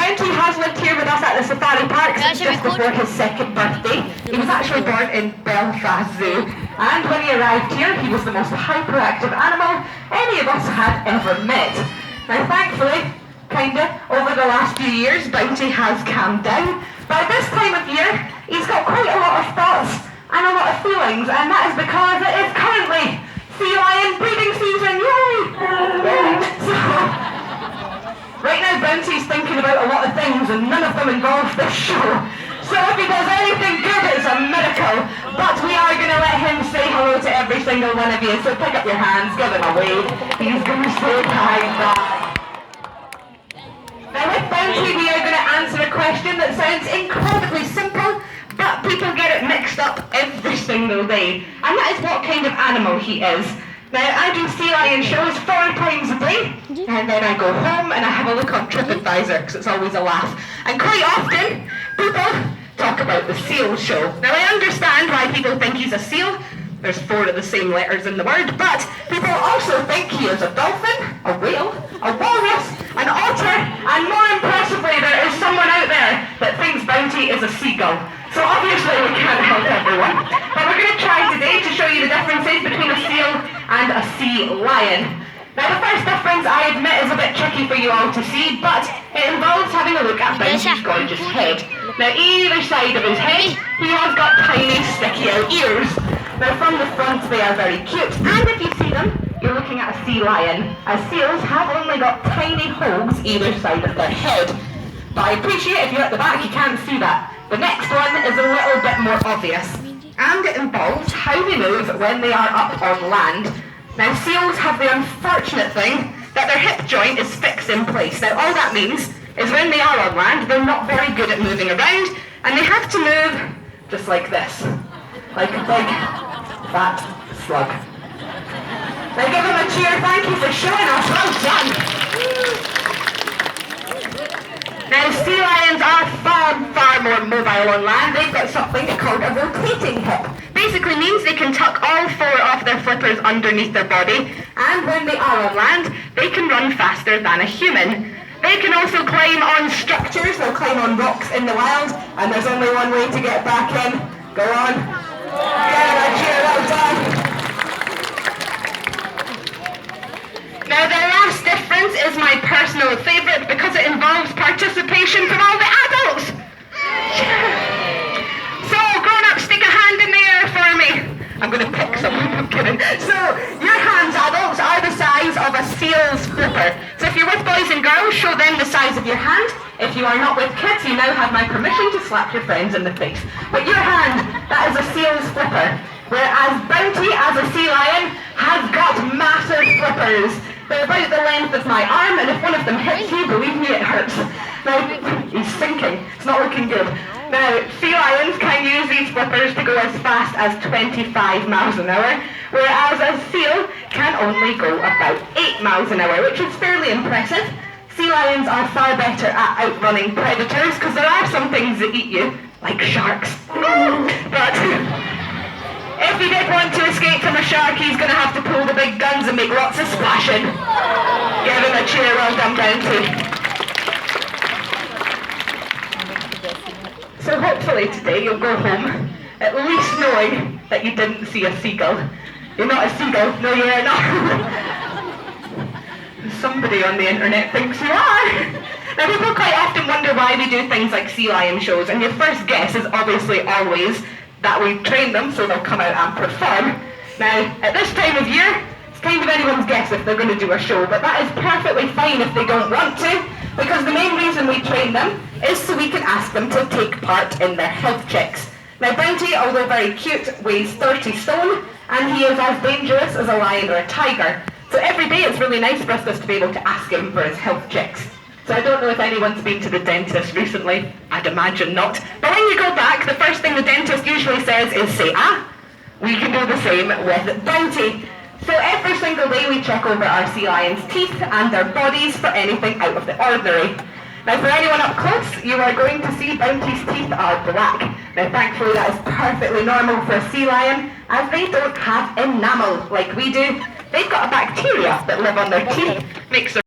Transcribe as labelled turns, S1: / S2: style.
S1: Bounty has lived here with us at the Safari Park since just before his second birthday. He was actually born in Belfast Zoo, and when he arrived here, he was the most hyperactive animal any of us had ever met. Now, thankfully, over the last few years, Bounty has calmed down. But at this time of year, he's got quite a lot of thoughts and a lot of feelings, and that is because it is currently sea lion breeding season. Yay! So, right now, Bounty's thinking about a lot of things, and none of them involve this show. So if he does anything good, it's a miracle. But we are going to let him say hello to every single one of you. So pick up your hands, give him a wave. He's going to say bye-bye. Now with Bounty, we are going to answer a question that sounds incredibly simple, but people get it mixed up every single day. And that is what kind of animal he is. Now, I do sea lion shows 4 times a day, and then I go home and I have a look on TripAdvisor, because it's always a laugh. And quite often, people talk about the seal show. Now, I understand why people think he's a seal. There's 4 of the same letters in the word, but people also think he is a dolphin, a whale, a walrus, an otter, and more impressively, there is someone out there that thinks Bounty is a seagull. So obviously we can't help everyone, but we're going to try today to show you the differences between a seal and a sea lion. Now the first difference, I admit, is a bit tricky for you all to see, but it involves having a look at Bounty's gorgeous head. Now either side of his head, he has got tiny sticky out ears. Now from the front they are very cute, and if you see them, you're looking at a sea lion, as seals have only got tiny holes either side of their head. But I appreciate if you're at the back you can't see that. The next one is a little bit more obvious, and it involves how they move when they are up on land. Now seals have the unfortunate thing that their hip joint is fixed in place. Now all that means is when they are on land, they're not very good at moving around, and they have to move just like this. Like a big, fat slug. Now give him a cheer, thank you for showing us, well done! Now sea lions are far more mobile on land. They've got something called a rotating hip. Basically means they can tuck all 4 of their flippers underneath their body, and when they are on land, they can run faster than a human. They can also climb on structures, they'll climb on rocks in the wild, and there's only one way to get back in. Go on. Yeah, cheer, well done. Now the last difference is my personal favourite because it involves participation from all the adults. So grown-ups, stick a hand in the air for me. I'm going to pick someone, I'm kidding. So your hands, adults, are the size of a seal's flipper. So if you're with boys and girls, show them the size of your hand. If you are not with kids, you now have my permission to slap your friends in the face. But your hand, that is a seal's flipper. Whereas Bounty, as a sea lion, has got massive flippers. They're about the length of my arm, and if one of them hits you, believe me, it hurts. Now, he's sinking. It's not looking good. Now, sea lions can use these flippers to go as fast as 25 miles an hour, whereas a seal can only go about 8 miles an hour, which is fairly impressive. Sea lions are far better at outrunning predators, because there are some things that eat you, like sharks. But if he did want to escape from a shark, he's going to have to pull the big guns and make lots of splashing. Give him a cheer, well done, Bounty. So hopefully today you'll go home at least knowing that you didn't see a seagull. You're not a seagull. No, you're not. Somebody on the internet thinks you are. Now people quite often wonder why we do things like sea lion shows, and your first guess is obviously always that we've trained them so they'll come out and perform. Now, at this time of year, it's kind of anyone's guess if they're going to do a show, but that is perfectly fine if they don't want to, because the main reason we train them is so we can ask them to take part in their health checks. Now Bounty, although very cute, weighs 30 stone, and he is as dangerous as a lion or a tiger. So every day it's really nice for us just to be able to ask him for his health checks. So I don't know if anyone's been to the dentist recently. I'd imagine not. But when you go back, the first thing the dentist usually says is say, we can do the same with Bounty. So every single day we check over our sea lion's teeth and their bodies for anything out of the ordinary. Now for anyone up close, you are going to see Bounty's teeth are black. Now thankfully that is perfectly normal for a sea lion, as they don't have enamel like we do. They've got a bacteria that live on their teeth, makes them